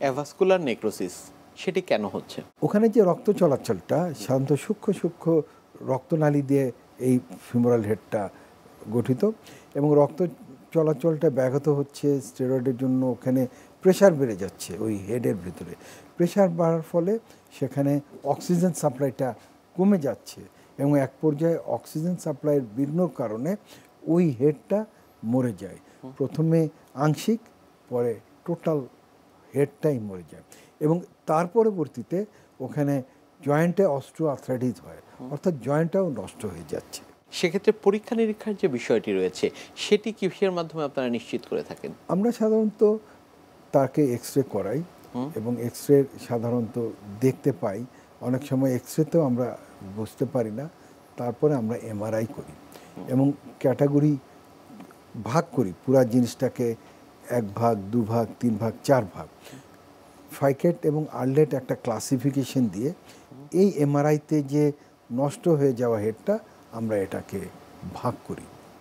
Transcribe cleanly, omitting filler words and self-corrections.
অ্যাভাস্কুলার necrosis সেটি কেন হচ্ছে? ওখানে যে রক্ত চলাচলটা সাধারণত সূক্ষ্ম সূক্ষ্ম রক্তনালী দিয়ে এই ফিমোরাল হেডটা গঠিত, এবং রক্ত চলাচলটা ব্যাহত হচ্ছে স্টেরয়েডের জন্য। ওখানে প্রেশার বেড়ে যাচ্ছে ওই হেডের ভিতরে। প্রেশার বাড়ার ফলে সেখানে অক্সিজেন সাপ্লাইটা কমে যাচ্ছে, এবং এক পর্যায়ে অক্সিজেন সাপ্লাইয়ের বিঘ্নর কারণে ওই হেডটা মরে যায়। প্রথমে আংশিক, পরে টোটাল হেডটাই মরে যায়, এবং তার পরবর্তীতে ওখানে জয়েন্টে অস্ট্রো আর্থ্রাইটিস হয়, অর্থাৎ জয়েন্টটাও নষ্ট হয়ে যাচ্ছে। সেক্ষেত্রে পরীক্ষা নিরীক্ষার যে বিষয়টি রয়েছে সেটি কিসের মাধ্যমে আপনারা নিশ্চিত করে থাকেন? আমরা সাধারণত তাকে এক্স রে করাই, এবং এক্স রে সাধারণত দেখতে পাই। অনেক সময় এক্স রেতেও আমরা বুঝতে পারি না, তারপরে আমরা এমআরআই করি এবং ক্যাটাগরি ভাগ করি পুরা জিনিসটাকে। 1 ভাগ, 2 ভাগ, 3 ভাগ, 4 ভাগ। ফাইকেট এবং আর্লেট একটা ক্লাসিফিকেশন দিয়ে এই এমআরআইতে যে নষ্ট হয়ে যাওয়া হেডটা আমরা এটাকে ভাগ করি।